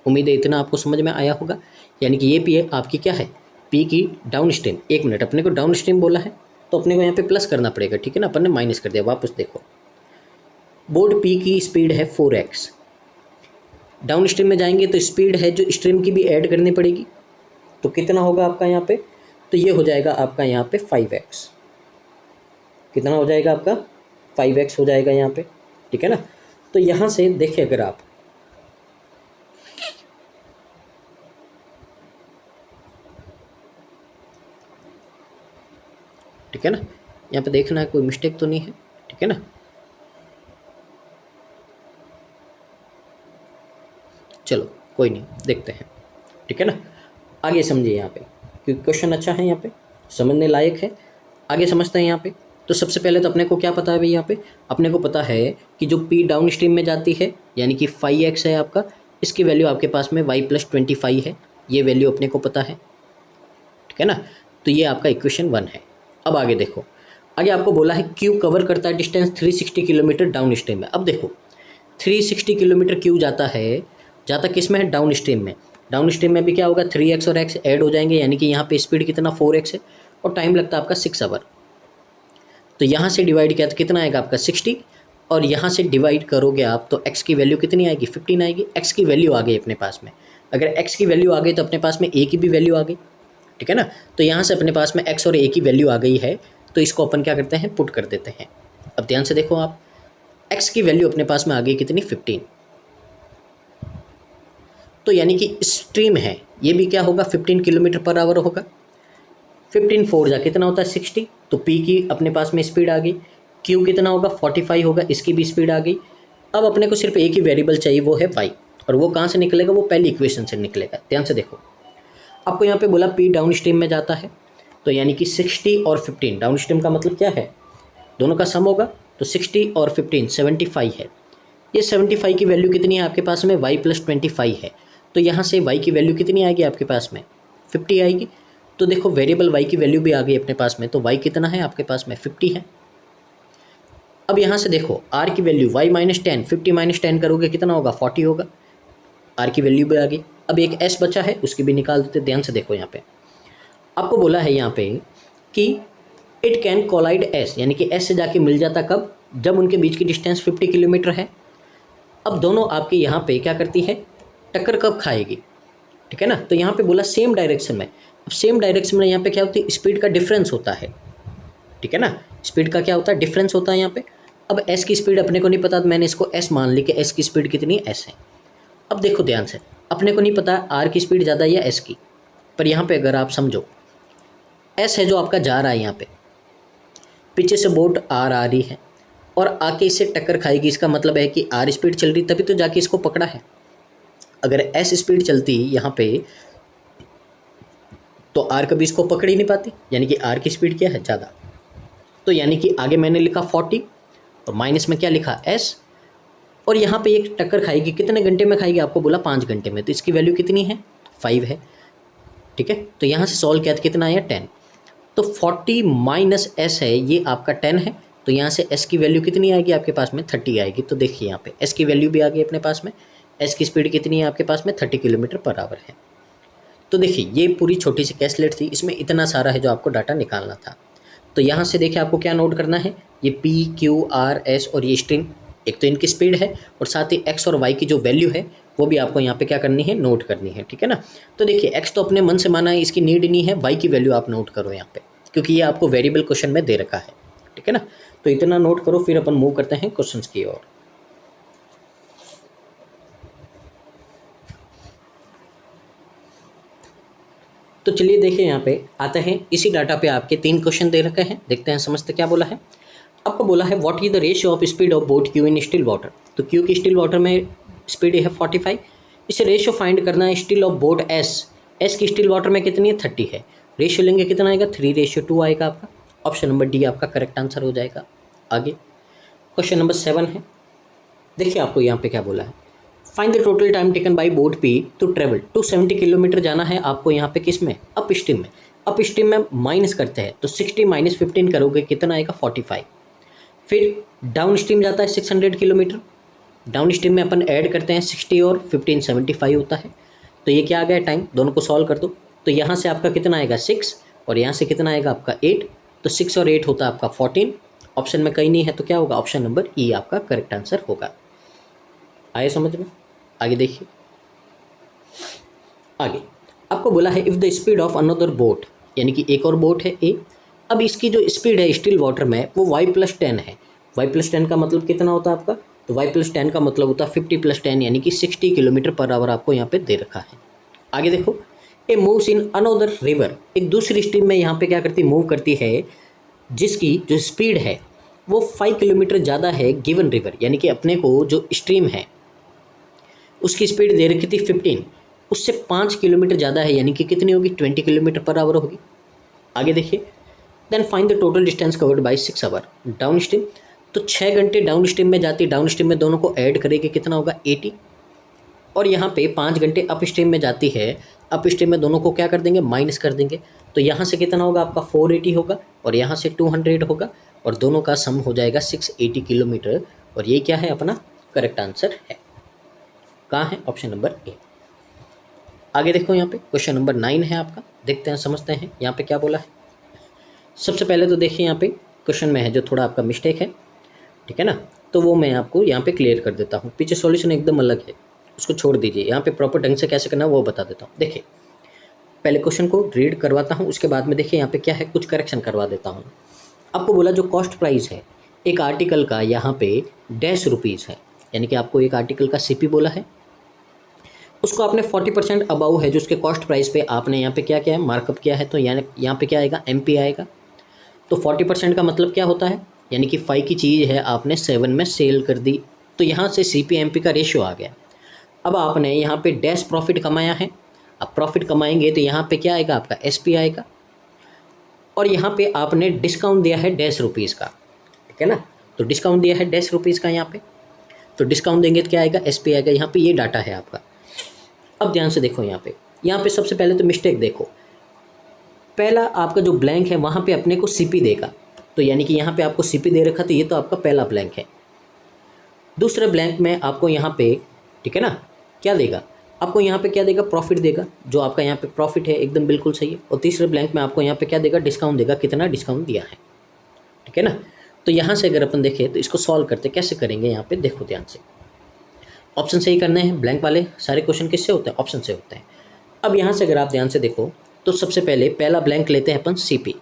उम्मीद है इतना आपको समझ में आया होगा, यानी कि ये P है आपकी क्या है, P की डाउन स्ट्रीम। एक मिनट, अपने को डाउन स्ट्रीम बोला है तो अपने को यहाँ पे प्लस करना पड़ेगा, ठीक है ना, अपन ने माइनस कर दिया। वापस देखो, बोट P की स्पीड है 4x, डाउन स्ट्रीम में जाएंगे तो स्पीड है जो स्ट्रीम की भी ऐड करनी पड़ेगी, तो कितना होगा आपका यहाँ पे, तो ये हो जाएगा आपका यहाँ पे 5x, कितना हो जाएगा आपका 5x हो जाएगा यहाँ पे, ठीक है ना। तो यहाँ से देखिए अगर आप ठीक है ना, यहाँ पे देखना है कोई मिस्टेक तो नहीं है, ठीक है ना। चलो कोई नहीं, देखते हैं, ठीक है ना। आगे समझिए यहाँ पे, क्योंकि क्वेश्चन अच्छा है, यहाँ पे समझने लायक है। आगे समझते हैं यहाँ पे। तो सबसे पहले तो अपने को क्या पता है भाई, यहाँ पे अपने को पता है कि जो P डाउन स्ट्रीम में जाती है यानी कि 5x है आपका, इसकी वैल्यू आपके पास में y + 25 है, ये वैल्यू अपने को पता है, ठीक है ना। तो ये आपका इक्वेशन 1 है। अब आगे देखो, आगे आपको बोला है क्यू कवर करता है डिस्टेंस 360 किलोमीटर डाउन स्ट्रीम में। अब देखो 360 किलोमीटर क्यू जाता किस में है, डाउन स्ट्रीम में। डाउन स्ट्रीम में भी क्या होगा, 3x और x ऐड हो जाएंगे, यानी कि यहाँ पे स्पीड कितना 4x है और टाइम लगता है आपका 6 आवर। तो यहाँ से डिवाइड किया तो कितना आएगा आपका 60, और यहाँ से डिवाइड करोगे आप तो x की वैल्यू कितनी आएगी 15 आएगी। x की वैल्यू आ गई अपने पास में, अगर x की वैल्यू आ गई तो अपने पास में a की भी वैल्यू आ गई, ठीक है ना। तो यहाँ से अपने पास में x और a की वैल्यू आ गई है, तो इसको अपन क्या करते हैं, पुट कर देते हैं। अब ध्यान से देखो आप, x की वैल्यू अपने पास में आ गई कितनी 15, तो यानी कि स्ट्रीम है ये भी क्या होगा 15 किलोमीटर पर आवर होगा। 15 4 जा कितना होता है 60, तो p की अपने पास में स्पीड आ गई। q कितना होगा 45 होगा, इसकी भी स्पीड आ गई। अब अपने को सिर्फ एक ही वेरिएबल चाहिए, वो है y, और वो कहाँ से निकलेगा, वो पहली इक्वेशन से निकलेगा। ध्यान से देखो, आपको यहाँ पे बोला p डाउन स्ट्रीम में जाता है, तो यानी कि 60 और 15, डाउन स्ट्रीम का मतलब क्या है, दोनों का सम होगा, तो 60 और 15 75 है। ये 75 की वैल्यू कितनी है आपके पास में, y + 25 है, तो यहाँ से y की वैल्यू कितनी आएगी आपके पास में 50 आएगी। तो देखो वेरिएबल y की वैल्यू भी आ गई अपने पास में, तो y कितना है आपके पास में 50 है। अब यहाँ से देखो r की वैल्यू y - 10, 50 - 10 करोगे कितना होगा 40 होगा, r की वैल्यू भी आ गई। अब एक s बचा है, उसकी भी निकाल देते। ध्यान से देखो, यहाँ पे आपको बोला है यहाँ पे कि इट कैन कोलाइड s, यानी कि s से जाके मिल जाता कब, जब उनके बीच की डिस्टेंस 50 किलोमीटर है। अब दोनों आपके यहाँ पे क्या करती है, टक्कर कब खाएगी, ठीक है ना। तो यहाँ पे बोला सेम डायरेक्शन में। अब सेम डायरेक्शन में यहाँ पे क्या होती है, स्पीड का डिफरेंस होता है, ठीक है ना। स्पीड का क्या होता है, डिफरेंस होता है यहाँ पे। अब s की स्पीड अपने को नहीं पता, तो मैंने इसको s मान ली कि s की स्पीड कितनी s है। अब देखो ध्यान से, अपने को नहीं पता r की स्पीड ज़्यादा या s की, पर यहाँ पे अगर आप समझो s है जो आपका जा रहा है, यहाँ पे पीछे से बोट r आ रही है और आके इससे टक्कर खाएगी, इसका मतलब है कि r स्पीड चल रही तभी तो जाके इसको पकड़ा है। अगर s स्पीड चलती यहाँ पे तो r कभी इसको पकड़ ही नहीं पाती, यानी कि r की स्पीड क्या है ज़्यादा। तो यानी कि आगे मैंने लिखा 40 और माइनस में क्या लिखा s, और यहाँ पे एक टक्कर खाएगी, कितने घंटे में खाएगी, आपको बोला 5 घंटे में, तो इसकी वैल्यू कितनी है 5 है, ठीक है। तो यहाँ से सॉल्व किया तो कितना आया 10, तो 40 - s है, ये आपका 10 है, तो यहाँ से s की वैल्यू कितनी आएगी आपके पास में 30 आएगी। तो देखिए यहाँ पे s की वैल्यू भी आ गई अपने पास में, s की स्पीड कितनी है आपके पास में 30 किलोमीटर पर आवर है। तो देखिए ये पूरी छोटी सी कैलकुलेट थी, इसमें इतना सारा है जो आपको डाटा निकालना था। तो यहाँ से देखिए आपको क्या नोट करना है, ये p q r s और ये स्ट्रिंग, एक तो इनकी स्पीड है और साथ ही x और y की जो वैल्यू है वो भी आपको यहाँ पे क्या करनी है, नोट करनी है, ठीक है ना। तो देखिए x तो अपने मन से माना है, इसकी नीड नहीं है, y की वैल्यू आप नोट करो यहाँ पे, क्योंकि ये आपको वेरिएबल क्वेश्चन में दे रखा है, ठीक है ना। तो इतना नोट करो, फिर अपन मूव करते हैं क्वेश्चंस की ओर। तो चलिए देखिए यहाँ पे आते हैं, इसी डाटा पे आपके 3 क्वेश्चन दे रखे हैं, देखते हैं समझते क्या बोला है। आपको बोला है what is the ratio of speed of boat Q in still water, तो क्यू की स्टिल वाटर में स्पीड है 45, इसे रेशियो फाइंड करना है स्टिल ऑफ बोट एस की स्टिल वाटर में कितनी है 30 है, रेशियो लेंगे कितना आएगा 3:2 आएगा आपका। ऑप्शन नंबर डी आपका करेक्ट आंसर हो जाएगा। आगे क्वेश्चन नंबर 7 है, देखिए आपको यहाँ पे क्या बोला है, find the total time taken by boat P to travel 270 kilometre जाना है आपको यहाँ पे, किस में, अप स्ट्रीम में। अप स्ट्रीम में माइनस करते हैं, तो 60 - 15 करोगे कितना आएगा 45। फिर डाउन स्ट्रीम जाता है 600 किलोमीटर, डाउन स्ट्रीम में अपन ऐड करते हैं 60 और 15 75 होता है, तो ये क्या आ गया टाइम, दोनों को सॉल्व कर दो। तो यहाँ से आपका कितना आएगा 6 और यहाँ से कितना आएगा आपका 8, तो 6 और 8 होता है आपका 14। ऑप्शन में कहीं नहीं है तो क्या होगा, ऑप्शन नंबर ई आपका करेक्ट आंसर होगा। आए समझ में। आगे देखिए, आगे आपको बोला है if the speed of another boat, यानी कि एक और बोट है ए, अब इसकी जो स्पीड है स्टिल वाटर में वो y + 10 है। y + 10 का मतलब कितना होता है आपका, तो y + 10 का मतलब होता है 50 + 10 यानी कि 60 किलोमीटर पर आवर आपको यहाँ पे दे रखा है। आगे देखो, ए मूव्स इन अनदर रिवर, एक दूसरी स्ट्रीम में यहाँ पे क्या करती मूव करती है, जिसकी जो स्पीड है वो 5 किलोमीटर ज़्यादा है गिवन रिवर, यानी कि अपने को जो स्ट्रीम है उसकी स्पीड दे रखी थी 15, उससे 5 किलोमीटर ज़्यादा है, यानी कि कितनी होगी 20 किलोमीटर पर आवर होगी। आगे देखिए, then find the total distance covered by 6 hour downstream, तो 6 घंटे डाउन स्ट्रीम में जाती है, डाउन स्ट्रीम में दोनों को ऐड करेंगे कितना होगा 80, और यहाँ पे 5 घंटे अप स्ट्रीम में जाती है, अप स्ट्रीम में दोनों को क्या कर देंगे, माइनस कर देंगे। तो यहाँ से कितना होगा आपका 480 होगा और यहाँ से 200 होगा और दोनों का सम हो जाएगा 680 किलोमीटर। और ये क्या है, अपना करेक्ट आंसर है। कहाँ है, ऑप्शन नंबर ए। आगे देखो यहाँ पे क्वेश्चन नंबर 9 है आपका, देखते हैं समझते हैं यहाँ पे क्या बोला है। सबसे पहले तो देखिए यहाँ पे क्वेश्चन में है जो थोड़ा आपका मिस्टेक है, ठीक है ना, तो वो मैं आपको यहाँ पे क्लियर कर देता हूँ। पीछे सॉल्यूशन एकदम अलग है, उसको छोड़ दीजिए, यहाँ पे प्रॉपर ढंग से कैसे करना है वो बता देता हूँ। देखिए पहले क्वेश्चन को रीड करवाता हूँ, उसके बाद में देखिए यहाँ पे क्या है, कुछ करेक्शन करवा देता हूँ। आपको बोला जो कॉस्ट प्राइस है एक आर्टिकल का यहाँ पे ₹10 है, यानी कि आपको एक आर्टिकल का सीपी बोला है, उसको आपने 40% अबाउ है जो उसके कॉस्ट प्राइस पे आपने यहाँ पे क्या किया है, मार्कअप किया है। तो यहाँ पे क्या आएगा, एमपी आएगा। तो 40% का मतलब क्या होता है, यानी कि 5 की चीज़ है आपने 7 में सेल कर दी, तो यहाँ से सीपी एमपी का रेशियो आ गया। अब आपने यहाँ पे डैश प्रॉफिट कमाया है, अब प्रॉफिट कमाएंगे तो यहाँ पे क्या आएगा, आपका एसपी आएगा। और यहाँ पे आपने डिस्काउंट दिया है ₹10 का, ठीक है ना, तो डिस्काउंट दिया है ₹10 का यहाँ पे, तो डिस्काउंट देंगे तो क्या आएगा, एसपी आएगा। यहाँ पे ये डाटा है आपका। अब ध्यान से देखो यहाँ पे सबसे पहले तो मिस्टेक देखो, पहला आपका जो ब्लैंक है वहाँ पे अपने को सीपी देगा, तो यानी कि यहाँ पे आपको सीपी दे रखा, तो ये तो आपका पहला ब्लैंक है। दूसरे ब्लैंक में आपको यहाँ पे, ठीक है ना, क्या देगा, आपको यहाँ पे क्या देगा, प्रॉफिट देगा, जो आपका यहाँ पे प्रॉफिट है एकदम बिल्कुल सही है। और तीसरे ब्लैंक में आपको यहाँ पे क्या देगा, डिस्काउंट देगा, कितना डिस्काउंट दिया है, ठीक है ना। तो यहाँ से अगर अपन देखें तो इसको सॉल्व करते कैसे करेंगे, यहाँ पे देखो ध्यान से, ऑप्शन से ही करने हैं। ब्लैंक वाले सारे क्वेश्चन किससे होते हैं, ऑप्शन से होते हैं। अब यहाँ से अगर आप ध्यान से देखो तो सबसे पहले पहला ब्लैंक लेते हैं अपन सीपी,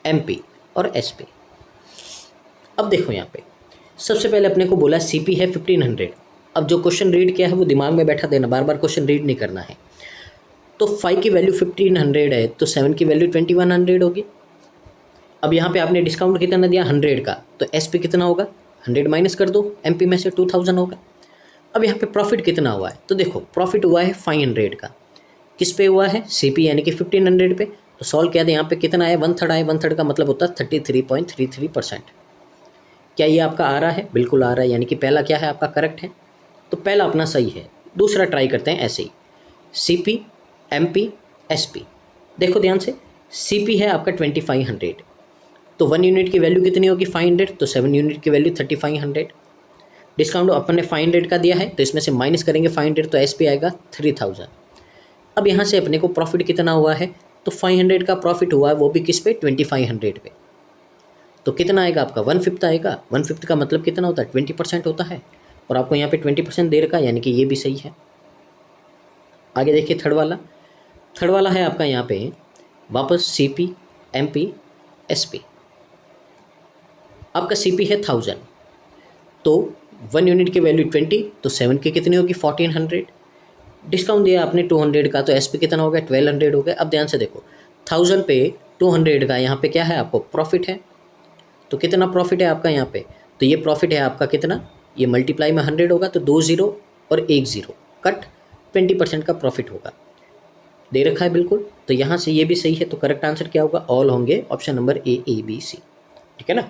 एमपी और एसपी। अब देखो यहाँ पे सबसे पहले अपने को बोला सीपी है 1500। अब जो क्वेश्चन रीड किया है वो दिमाग में बैठा देना, बार बार क्वेश्चन रीड नहीं करना है। तो 5 की वैल्यू 1500 है, तो 7 की वैल्यू 2100 होगी। अब यहाँ पे आपने डिस्काउंट कितना दिया, 100 का, तो एसपी कितना होगा, 100 माइनस कर दो, एमपी में से 2000 होगा। अब यहाँ पे प्रॉफिट कितना हुआ है, तो देखो प्रॉफिट हुआ है 500 का, किस पे हुआ है, सीपी यानी कि 1500 पे। तो सॉल्व किया था, यहाँ पे कितना है, 1/3 आए, 1/3 का मतलब होता है 33.33%। क्या ये आपका आ रहा है, बिल्कुल आ रहा है, यानी कि पहला क्या है आपका करेक्ट है, तो पहला अपना सही है। दूसरा ट्राई करते हैं ऐसे ही, सीपी एमपी एसपी। देखो ध्यान से, सीपी है आपका 2500, तो 1 यूनिट की वैल्यू कितनी होगी, 500, तो 7 यूनिट की वैल्यू 3500। डिस्काउंट अपन ने 500 का दिया है, तो इसमें से माइनस करेंगे 500, तो एसपी आएगा 3000। अब यहाँ से अपने को प्रॉफिट कितना हुआ है, तो 500 का प्रॉफिट हुआ है, वो भी किस पे, 2500 पे। तो कितना आएगा आपका, 1/5 आएगा। 1/5 का मतलब कितना होता है, 20% होता है, और आपको यहाँ पे 20% दे रखा है, यानी कि ये भी सही है। आगे देखिए थर्ड वाला है आपका यहाँ पे वापस सीपी एमपी एसपी। आपका सीपी है 1000, तो 1 यूनिट की वैल्यू 20, तो 7 की कितनी होगी, 1400। डिस्काउंट दिया आपने 200 का, तो एसपी कितना हो गया, 1200 हो गया। अब ध्यान से देखो 1000 पे 200 का यहाँ पे क्या है, आपको प्रॉफिट है, तो कितना प्रॉफिट है आपका यहाँ पे, तो ये प्रॉफिट है आपका कितना, ये मल्टीप्लाई में 100 होगा, तो 2 0 और 1 0 कट 20% का प्रॉफिट होगा, दे रखा है बिल्कुल। तो यहाँ से ये भी सही है, तो करेक्ट आंसर क्या होगा, ऑल होंगे, option number A B C, ठीक है ना।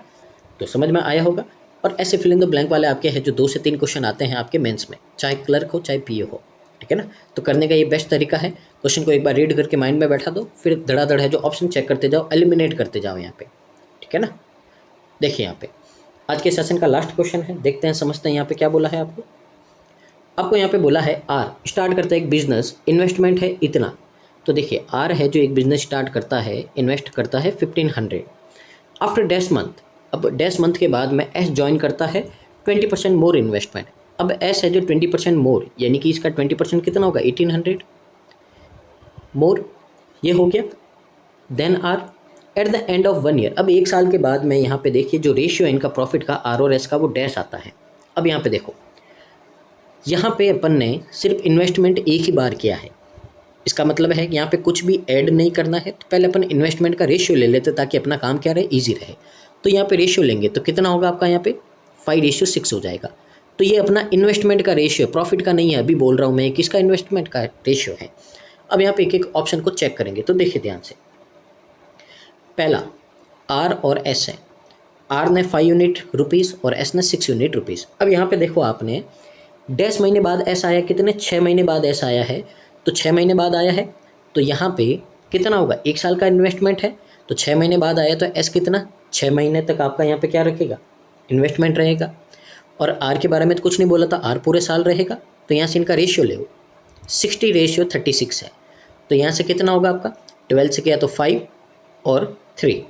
तो समझ में आया होगा। और ऐसे फिल इन द ब्लैंक वाले आपके हैं जो 2 से 3 क्वेश्चन आते हैं आपके मेंस में, चाहे क्लर्क हो चाहे पीओ हो, ठीक है ना। तो करने का ये बेस्ट तरीका है, क्वेश्चन को एक बार रीड करके माइंड में बैठा दो, फिर धड़ाधड़ है जो ऑप्शन चेक करते जाओ, एलिमिनेट करते जाओ यहाँ पे, ठीक है ना। देखिए यहाँ पे आज के सेशन का लास्ट क्वेश्चन है, देखते हैं समझते हैं यहाँ पे क्या बोला है आपको यहाँ पे बोला है आर स्टार्ट करता है एक बिजनेस, इन्वेस्टमेंट है इतना। तो देखिए आर है जो एक बिजनेस स्टार्ट करता है, इन्वेस्ट करता है 1500 आफ्टर डैश मंथ। अब डैश मंथ के बाद में एस ज्वाइन करता है 20% मोर इन्वेस्टमेंट। अब एस है जो 20% मोर, यानी कि इसका 20% कितना होगा, 1800 मोर, ये हो गया। Then are at the end of 1 year, अब 1 साल के बाद में यहाँ पे देखिए जो रेशियो है इनका प्रॉफिट का, आर और एस का, वो डैश आता है। अब यहाँ पे देखो, यहाँ पे अपन ने सिर्फ इन्वेस्टमेंट एक ही बार किया है, इसका मतलब है कि यहाँ पे कुछ भी ऐड नहीं करना है। तो पहले अपन इन्वेस्टमेंट का रेशियो ले लेते ताकि अपना काम क्या रहे, ईजी रहे। तो यहाँ पे रेशियो लेंगे तो कितना होगा आपका, यहाँ पे 5:6 हो जाएगा। तो ये अपना इन्वेस्टमेंट का रेशियो, प्रॉफिट का नहीं है, अभी बोल रहा हूँ मैं, किसका इन्वेस्टमेंट का रेशियो है। अब यहाँ पे एक एक ऑप्शन को चेक करेंगे, तो देखिए ध्यान से, पहला आर और एस है, आर ने 5 यूनिट रुपीज़ और एस ने 6 यूनिट रुपीज़। अब यहाँ पे देखो आपने डैश महीने बाद एस आया, कितने 6 महीने बाद एस आया है, तो 6 महीने बाद आया है, तो यहाँ पे कितना होगा, 1 साल का इन्वेस्टमेंट है, तो 6 महीने बाद आया तो एस कितना, 6 महीने तक आपका यहाँ पे क्या रखेगा, इन्वेस्टमेंट रहेगा। और आर के बारे में तो कुछ नहीं बोला था, आर पूरे साल रहेगा, तो यहाँ से इनका रेशियो ले 60:36 है, तो यहाँ से कितना होगा आपका, 12 से किया तो 5 और 3,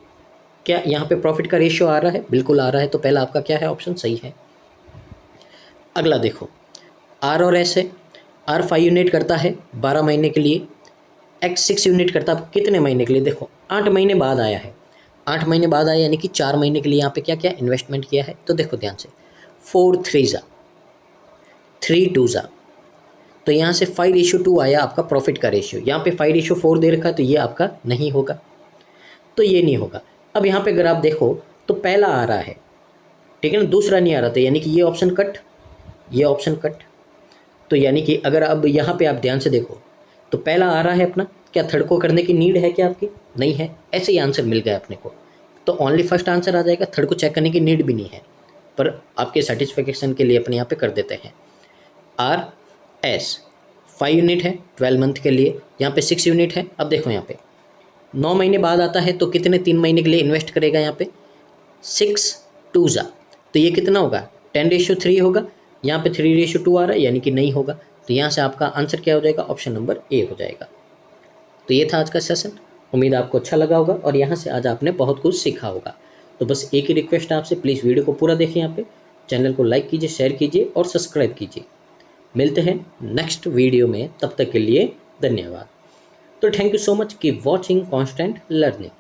क्या यहाँ पे प्रॉफिट का रेशियो आ रहा है, बिल्कुल आ रहा है, तो पहला आपका क्या है, ऑप्शन सही है। अगला देखो, आर और एस है, आर 5 यूनिट करता है 12 महीने के लिए, एक्स 6 यूनिट करता है कितने महीने के लिए, देखो 8 महीने बाद आया है, 8 महीने बाद आया यानी कि 4 महीने के लिए यहाँ पे क्या क्या इन्वेस्टमेंट किया है, तो देखो ध्यान से 4 3 3 2, तो यहाँ से 5:2 आया आपका प्रॉफिट का रेशियो, यहाँ पे 5:4 दे रखा, तो ये आपका नहीं होगा, तो ये नहीं होगा। अब यहाँ पे अगर आप देखो तो पहला आ रहा है, ठीक है ना, दूसरा नहीं आ रहा था, यानी कि ये ऑप्शन कट, ये ऑप्शन कट, तो यानी कि अगर अब यहाँ पे आप ध्यान से देखो तो पहला आ रहा है अपना, क्या थर्ड को करने की नीड है क्या आपकी, नहीं है, ऐसे ही आंसर मिल गया अपने को, तो ओनली फर्स्ट आंसर आ जाएगा, थर्ड को चेक करने की नीड भी नहीं है, पर आपके सेटिस्फेक्शन के लिए अपने यहाँ पे कर देते हैं। आर एस 5 यूनिट है 12 मंथ के लिए, यहाँ पे 6 यूनिट है। अब देखो यहाँ पे 9 महीने बाद आता है, तो कितने 3 महीने के लिए इन्वेस्ट करेगा, यहाँ पे 6 2, तो ये कितना होगा, 10:3 होगा, यहाँ पे 3:2 आ रहा है, यानी कि नहीं होगा, तो यहाँ से आपका आंसर क्या हो जाएगा, ऑप्शन नंबर ए हो जाएगा। तो ये था आज का सेशन, उम्मीद आपको अच्छा लगा होगा और यहाँ से आज आपने बहुत कुछ सीखा होगा। तो बस एक ही रिक्वेस्ट है आपसे, प्लीज़ वीडियो को पूरा देखें, यहाँ पे चैनल को लाइक कीजिए, शेयर कीजिए और सब्सक्राइब कीजिए। मिलते हैं नेक्स्ट वीडियो में, तब तक के लिए धन्यवाद। तो thank you so much, keep watching constant learning.